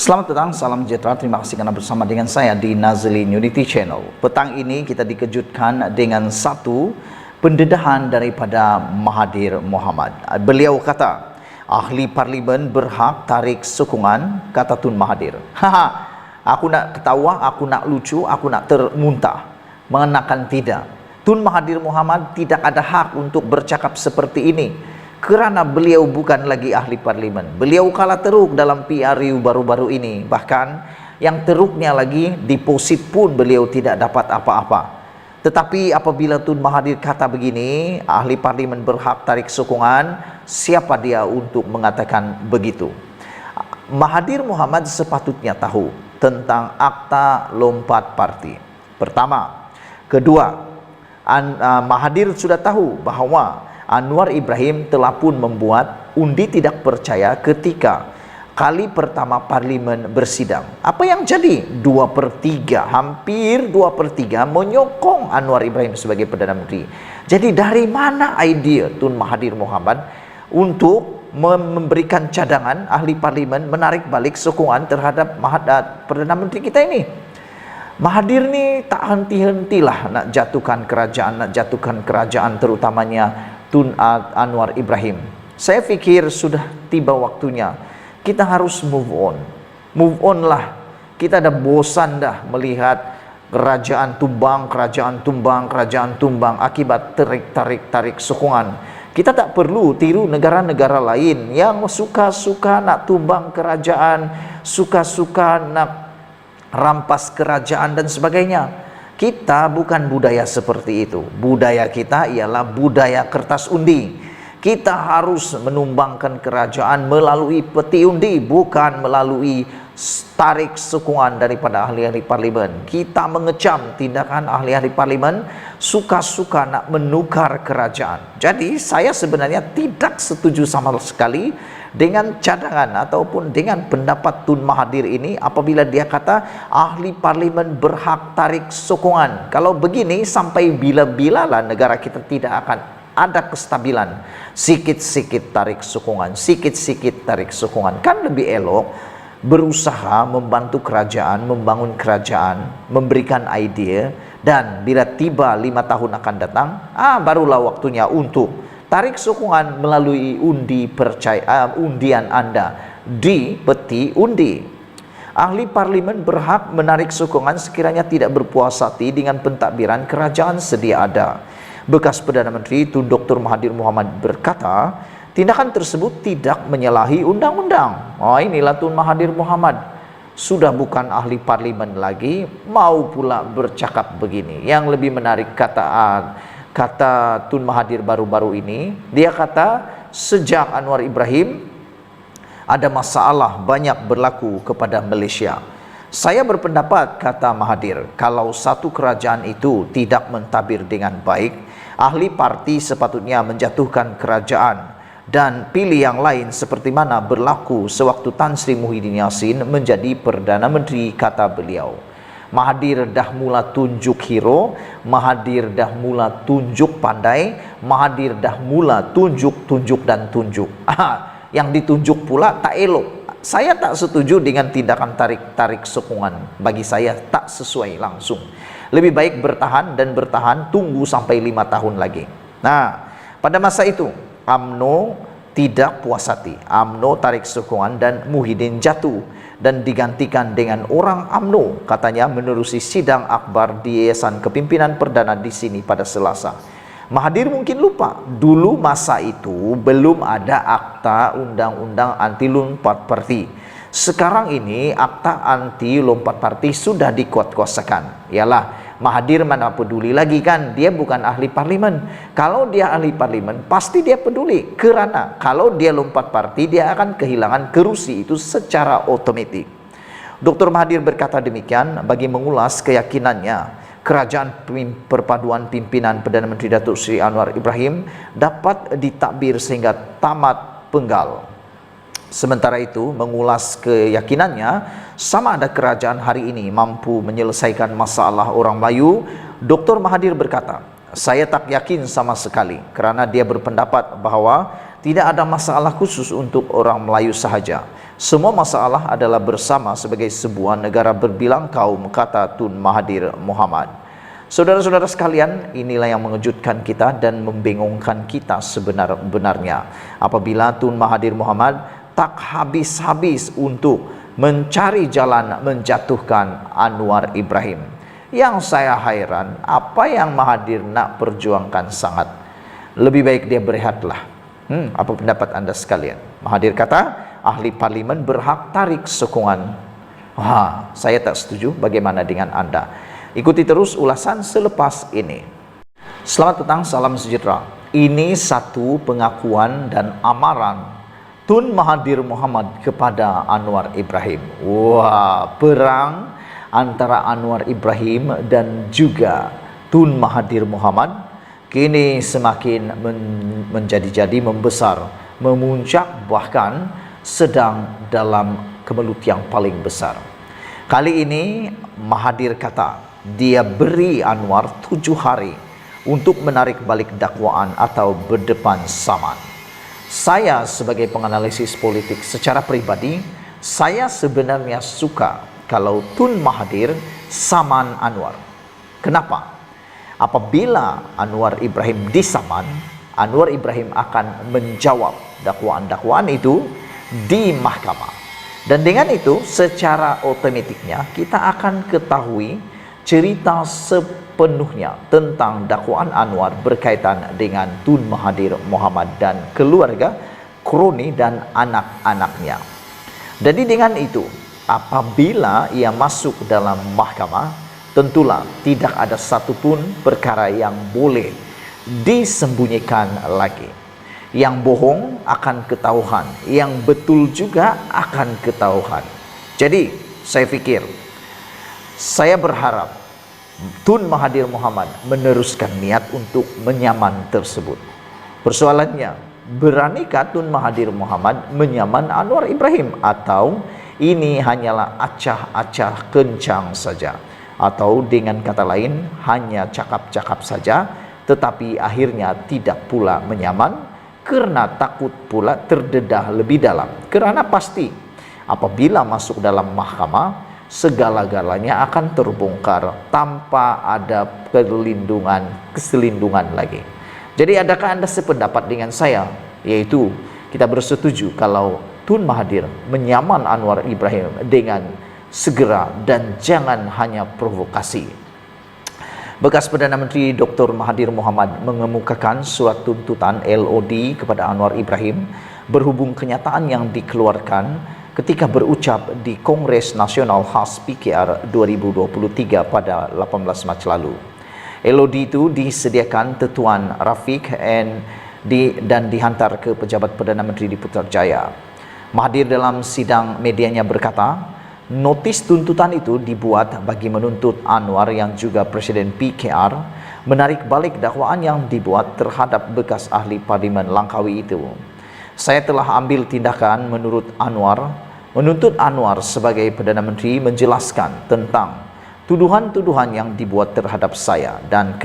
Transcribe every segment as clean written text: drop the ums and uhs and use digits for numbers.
Selamat datang, salam sejahtera. Terima kasih karena bersama dengan saya di Nazlin Unity Channel. Petang ini kita dikejutkan dengan satu pendedahan daripada Mahathir Mohamad. Beliau kata, ahli parlimen berhak tarik sokongan, kata Tun Mahathir. Haha, aku nak ketawa, aku nak lucu, aku nak termuntah. Mengenakan tidak. Tun Mahathir Mohamad tidak ada hak untuk bercakap seperti ini. Kerana beliau bukan lagi ahli parlimen. Beliau kalah teruk dalam PRU baru-baru ini. Bahkan yang teruknya lagi, deposit pun beliau tidak dapat apa-apa. Tetapi apabila Tun Mahathir kata begini, ahli parlimen berhak tarik sokongan, siapa dia untuk mengatakan begitu? Mahathir Mohamad sepatutnya tahu tentang akta lompat parti. Pertama. Kedua, Mahathir sudah tahu bahawa Anwar Ibrahim telah pun membuat undi tidak percaya ketika kali pertama parlimen bersidang. Apa yang jadi? 2/3, hampir 2/3 menyokong Anwar Ibrahim sebagai Perdana Menteri. Jadi dari mana idea Tun Mahathir Mohamad untuk memberikan cadangan ahli parlimen menarik balik sokongan terhadap Perdana Menteri kita ini? Mahathir ni tak henti-hentilah nak jatuhkan kerajaan terutamanya Tun Anwar Ibrahim. Saya fikir sudah tiba waktunya kita harus move on. Move on lah. Kita dah bosan dah melihat kerajaan tumbang akibat tarik sokongan. Kita tak perlu tiru negara-negara lain yang suka-suka nak tumbang kerajaan, suka-suka nak rampas kerajaan dan sebagainya. Kita bukan budaya seperti itu. Budaya kita ialah budaya kertas undi. Kita harus menumbangkan kerajaan melalui peti undi, bukan melalui tarik sokongan daripada ahli-ahli parlimen. Kita mengecam tindakan ahli-ahli parlimen suka-suka nak menukar kerajaan. Jadi saya sebenarnya tidak setuju sama sekali dengan cadangan ataupun dengan pendapat Tun Mahathir ini apabila dia kata ahli parlimen berhak tarik sokongan. Kalau begini sampai bila-bilalah negara kita tidak akan ada kestabilan. Sikit-sikit tarik sokongan, sikit-sikit tarik sokongan. Kan lebih elok berusaha membantu kerajaan, membangun kerajaan, memberikan idea, dan bila tiba 5 tahun akan datang, barulah waktunya untuk tarik sokongan melalui undian Anda di peti undi. Ahli parlimen berhak menarik sokongan sekiranya tidak berpuas hati dengan pentadbiran kerajaan sedia ada. Bekas Perdana Menteri Tun Dr. Mahathir Mohamad berkata, tindakan tersebut tidak menyalahi undang-undang. Inilah Tun Mahathir Mohamad. Sudah bukan ahli parlimen lagi, mau pula bercakap begini. Yang lebih menarik kata Tun Mahathir baru-baru ini, dia kata sejak Anwar Ibrahim ada masalah banyak berlaku kepada Malaysia. Saya berpendapat, kata Mahathir, kalau satu kerajaan itu tidak mentadbir dengan baik, ahli parti sepatutnya menjatuhkan kerajaan dan pilih yang lain seperti mana berlaku sewaktu Tan Sri Muhyiddin Yassin menjadi Perdana Menteri, kata beliau. Mahathir dah mula tunjuk hero, Mahathir dah mula tunjuk pandai, Mahathir dah mula tunjuk dan tunjuk. Yang ditunjuk pula tak elok. Saya tak setuju dengan tindakan tarik sokongan. Bagi saya tak sesuai langsung. Lebih baik bertahan, tunggu sampai 5 tahun lagi. Nah, pada masa itu UMNO tidak puas hati. UMNO tarik sokongan dan Muhyiddin jatuh dan digantikan dengan orang UMNO, katanya menerusi sidang akbar di Yayasan Kepimpinan Perdana di sini pada Selasa. Mahathir mungkin lupa, dulu masa itu belum ada akta undang-undang anti lompat parti. Sekarang ini akta anti lompat parti sudah dikuatkuasakan. Yalah, Mahathir mana peduli lagi kan, dia bukan ahli parlimen. Kalau dia ahli parlimen pasti dia peduli, kerana kalau dia lompat parti dia akan kehilangan kerusi itu secara otomatis. Dr. Mahathir berkata demikian bagi mengulas keyakinannya kerajaan perpaduan pimpinan Perdana Menteri Datuk Seri Anwar Ibrahim dapat ditadbir sehingga tamat penggal. Sementara itu, mengulas keyakinannya sama ada kerajaan hari ini mampu menyelesaikan masalah orang Melayu, Dr. Mahathir berkata, Saya tak yakin sama sekali, kerana dia berpendapat bahawa tidak ada masalah khusus untuk orang Melayu sahaja. Semua masalah adalah bersama sebagai sebuah negara berbilang kaum, kata Tun Mahathir Mohamad. Saudara-saudara sekalian, inilah yang mengejutkan kita dan membingungkan kita sebenar-benarnya. Apabila Tun Mahathir Mohamad tak habis-habis untuk mencari jalan menjatuhkan Anwar Ibrahim. Yang saya hairan, apa yang Mahathir nak perjuangkan sangat. Lebih baik dia berehatlah. Apa pendapat anda sekalian? Mahathir kata, ahli parlimen berhak tarik sokongan. Saya tak setuju. Bagaimana dengan anda? Ikuti terus ulasan selepas ini. Selamat petang, salam sejahtera. Ini satu pengakuan dan amaran Tun Mahathir Mohamad kepada Anwar Ibrahim. Perang antara Anwar Ibrahim dan juga Tun Mahathir Mohamad kini semakin menjadi-jadi, membesar, memuncak, bahkan sedang dalam kemelut yang paling besar. Kali ini Mahathir kata dia beri Anwar 7 hari untuk menarik balik dakwaan atau berdepan saman. Saya sebagai penganalisis politik secara pribadi, saya sebenarnya suka kalau Tun Mahathir saman Anwar. Kenapa? Apabila Anwar Ibrahim disaman, Anwar Ibrahim akan menjawab dakwaan-dakwaan itu di mahkamah. Dan dengan itu secara otomatiknya kita akan ketahui cerita sepenuhnya tentang dakwaan Anwar berkaitan dengan Tun Mahathir Mohamad dan keluarga, kroni dan anak-anaknya. Jadi dengan itu, apabila ia masuk dalam mahkamah, tentulah tidak ada satupun perkara yang boleh disembunyikan lagi. Yang bohong akan ketahuan, yang betul juga akan ketahuan. Jadi saya fikir, saya berharap Tun Mahathir Mohamad meneruskan niat untuk menyaman tersebut. Persoalannya, beranikah Tun Mahathir Mohamad menyaman Anwar Ibrahim, atau ini hanyalah acah-acah kencang saja, atau dengan kata lain hanya cakap-cakap saja, tetapi akhirnya tidak pula menyaman karena takut pula terdedah lebih dalam. Kerana pasti apabila masuk dalam mahkamah, segala-galanya akan terbongkar tanpa ada keselindungan lagi. Jadi adakah anda sependapat dengan saya? Yaitu kita bersetuju kalau Tun Mahathir menyaman Anwar Ibrahim dengan segera dan jangan hanya provokasi. Bekas Perdana Menteri Dr. Mahathir Mohamad mengemukakan surat tuntutan LOD kepada Anwar Ibrahim berhubung kenyataan yang dikeluarkan ketika berucap di Kongres Nasional khas PKR 2023 pada 18 Mac lalu. LOD itu disediakan Tuan Rafiq dan dihantar ke pejabat Perdana Menteri di Putrajaya. Mahathir dalam sidang medianya berkata, notis tuntutan itu dibuat bagi menuntut Anwar yang juga Presiden PKR menarik balik dakwaan yang dibuat terhadap bekas ahli parlimen Langkawi itu. Saya telah ambil tindakan menuntut Anwar sebagai Perdana Menteri menjelaskan tentang tuduhan-tuduhan yang dibuat terhadap saya dan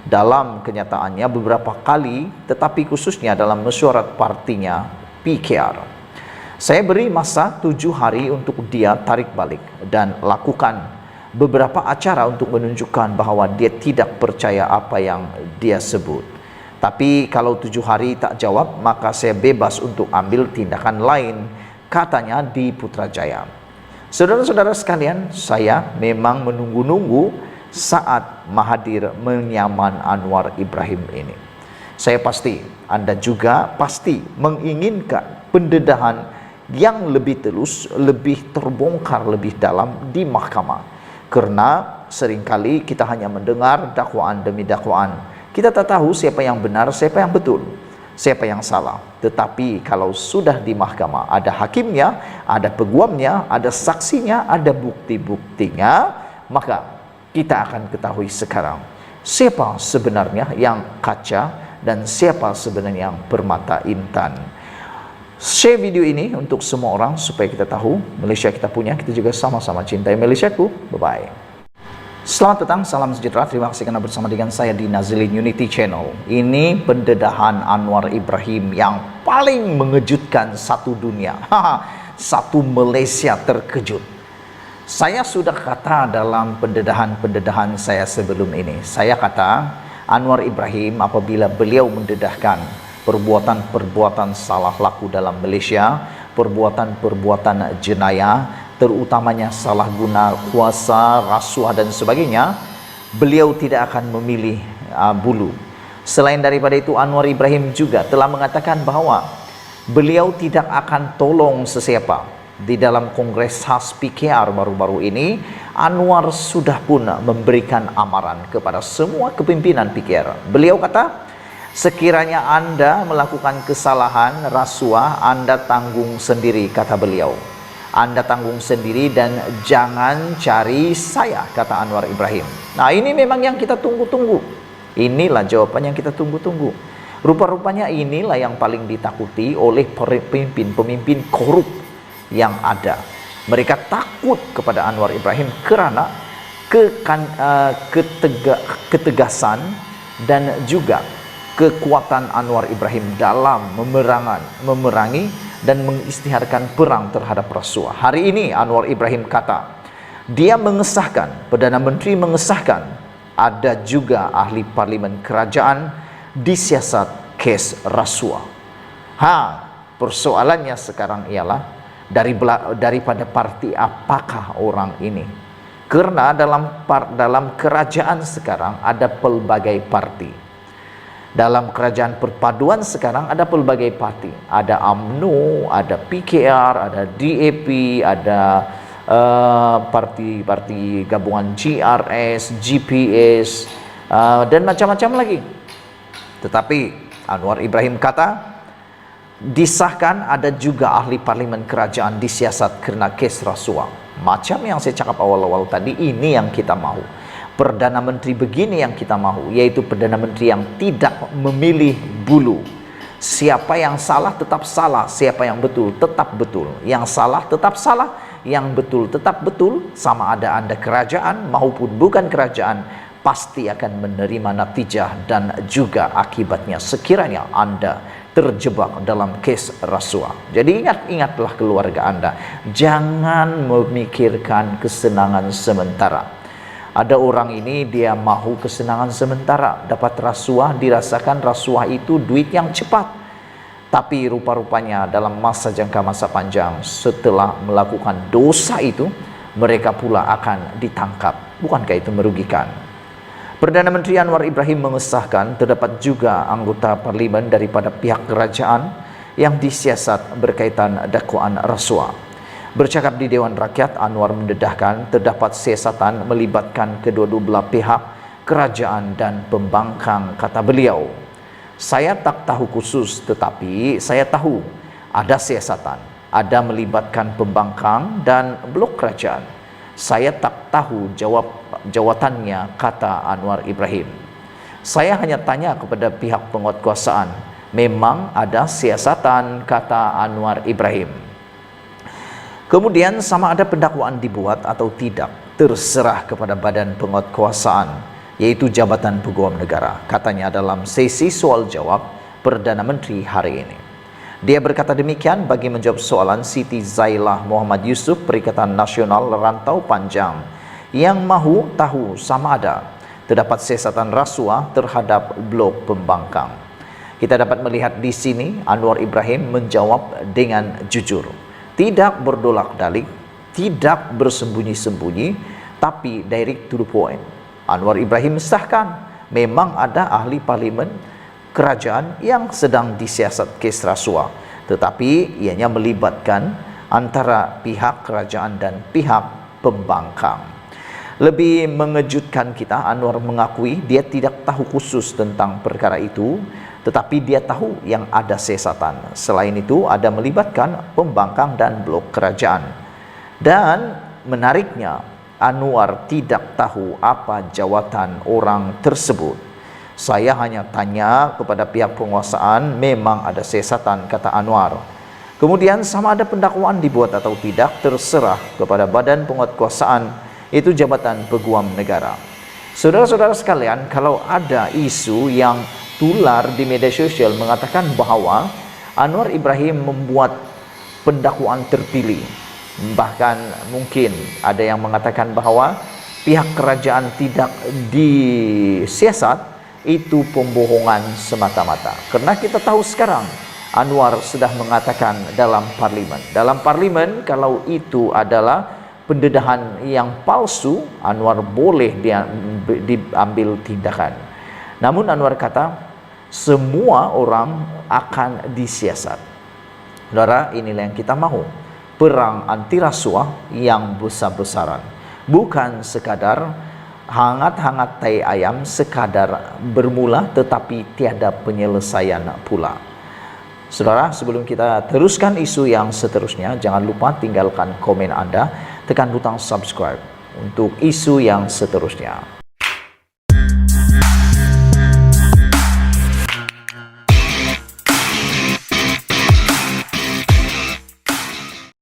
dalam kenyataannya beberapa kali, tetapi khususnya dalam mesyuarat partinya PKR. Saya beri masa 7 hari untuk dia tarik balik dan lakukan beberapa acara untuk menunjukkan bahawa dia tidak percaya apa yang dia sebut. Tapi kalau 7 hari tak jawab, maka saya bebas untuk ambil tindakan lain, katanya di Putrajaya. Saudara-saudara sekalian, saya memang menunggu-nunggu saat Mahathir menyaman Anwar Ibrahim ini. Saya pasti, anda juga pasti menginginkan pendedahan yang lebih telus, lebih terbongkar lebih dalam di mahkamah. Karena seringkali kita hanya mendengar dakwaan demi dakwaan. Kita tak tahu siapa yang benar, siapa yang betul, siapa yang salah. Tetapi kalau sudah di mahkamah, ada hakimnya, ada peguamnya, ada saksinya, ada bukti-buktinya, maka kita akan ketahui sekarang siapa sebenarnya yang kaca dan siapa sebenarnya yang bermata intan. Share video ini untuk semua orang supaya kita tahu Malaysia kita punya, kita juga sama-sama cintai Malaysiaku. Bye-bye. Selamat petang, salam sejahtera. Terima kasih karena bersama dengan saya di Nazilin Unity Channel. Ini pendedahan Anwar Ibrahim yang paling mengejutkan satu dunia. Satu Malaysia terkejut. Saya sudah kata dalam pendedahan-pendedahan saya sebelum ini. Saya kata Anwar Ibrahim apabila beliau mendedahkan perbuatan-perbuatan salah laku dalam Malaysia, perbuatan-perbuatan jenayah, terutamanya salah guna kuasa, rasuah dan sebagainya, beliau tidak akan memilih bulu. Selain daripada itu, Anwar Ibrahim juga telah mengatakan bahawa beliau tidak akan tolong sesiapa. Di dalam Kongres khas PKR baru-baru ini, Anwar sudah pun memberikan amaran kepada semua kepimpinan PKR. Beliau kata, sekiranya Anda melakukan kesalahan rasuah, Anda tanggung sendiri, kata beliau. Anda tanggung sendiri dan jangan cari saya, kata Anwar Ibrahim. Nah, ini memang yang kita tunggu-tunggu. Inilah jawaban yang kita tunggu-tunggu. Rupa-rupanya inilah yang paling ditakuti oleh pemimpin korup yang ada. Mereka takut kepada Anwar Ibrahim kerana ketegasan dan juga kekuatan Anwar Ibrahim dalam memerangi dan mengisytiharkan perang terhadap rasuah. Hari ini Anwar Ibrahim kata, dia mengesahkan, Perdana Menteri mengesahkan, ada juga ahli parlimen kerajaan disiasat kes rasuah. Persoalannya sekarang ialah daripada parti apakah orang ini? Kerana dalam kerajaan sekarang ada pelbagai parti. Dalam kerajaan perpaduan sekarang ada pelbagai parti. Ada UMNO, ada PKR, ada DAP, ada parti-parti gabungan GRS, GPS, dan macam-macam lagi. Tetapi Anwar Ibrahim kata, disahkan ada juga ahli parlimen kerajaan disiasat kerana kes rasuah. Macam yang saya cakap awal-awal tadi, ini yang kita mahu. Perdana Menteri begini yang kita mahu, yaitu Perdana Menteri yang tidak memilih bulu. Siapa yang salah tetap salah, siapa yang betul tetap betul. Yang salah tetap salah, yang betul tetap betul. Sama ada Anda kerajaan maupun bukan kerajaan, pasti akan menerima natijah dan juga akibatnya sekiranya Anda terjebak dalam kes rasuah. Jadi ingatlah keluarga Anda, jangan memikirkan kesenangan sementara. Ada orang ini dia mahu kesenangan sementara, dapat rasuah, dirasakan rasuah itu duit yang cepat. Tapi rupa-rupanya dalam jangka masa panjang setelah melakukan dosa itu, mereka pula akan ditangkap. Bukankah itu merugikan? Perdana Menteri Anwar Ibrahim mengesahkan terdapat juga anggota parlimen daripada pihak kerajaan yang disiasat berkaitan dakwaan rasuah. Bercakap di Dewan Rakyat, Anwar mendedahkan terdapat siasatan melibatkan kedua-dua belah pihak, kerajaan dan pembangkang, kata beliau. Saya tak tahu khusus, tetapi saya tahu ada siasatan, ada melibatkan pembangkang dan blok kerajaan. Saya tak tahu jawatannya, kata Anwar Ibrahim. Saya hanya tanya kepada pihak penguatkuasaan. Memang ada siasatan, kata Anwar Ibrahim. Kemudian sama ada pendakwaan dibuat atau tidak terserah kepada badan penguatkuasaan, yaitu Jabatan Peguam Negara, katanya dalam sesi soal jawab Perdana Menteri hari ini. Dia berkata demikian bagi menjawab soalan Siti Zailah Muhammad Yusof, Perikatan Nasional Rantau Panjang, yang mahu tahu sama ada terdapat siasatan rasuah terhadap blok pembangkang. Kita dapat melihat di sini Anwar Ibrahim menjawab dengan jujur. Tidak berdolak-dalik, tidak bersembunyi-sembunyi, tapi direct to the point. Anwar Ibrahim sahkan memang ada ahli parlimen kerajaan yang sedang disiasat kes rasuah, tetapi ianya melibatkan antara pihak kerajaan dan pihak pembangkang. Lebih mengejutkan kita, Anwar mengakui dia tidak tahu khusus tentang perkara itu, tetapi dia tahu yang ada siasatan. Selain itu, ada melibatkan pembangkang dan blok kerajaan. Dan menariknya, Anwar tidak tahu apa jawatan orang tersebut. Saya hanya tanya kepada pihak penguasaan, memang ada siasatan, kata Anwar. Kemudian sama ada pendakwaan dibuat atau tidak terserah kepada badan penguatkuasaan, Itu jabatan peguam negara. Saudara-saudara sekalian, kalau ada isu yang tular di media sosial mengatakan bahwa Anwar Ibrahim membuat pendakwaan terpilih, bahkan mungkin ada yang mengatakan bahwa pihak kerajaan tidak disiasat, itu pembohongan semata-mata. Karena kita tahu sekarang Anwar sudah mengatakan dalam parlimen kalau itu adalah pendedahan yang palsu, Anwar boleh diambil tindakan. Namun Anwar kata semua orang akan disiasat. Saudara, inilah yang kita mahu, perang anti rasuah yang besar-besaran, bukan sekadar hangat-hangat tai ayam, sekadar bermula tetapi tiada penyelesaian pula. Saudara, sebelum kita teruskan isu yang seterusnya, jangan lupa tinggalkan komen Anda, tekan butang subscribe untuk isu yang seterusnya.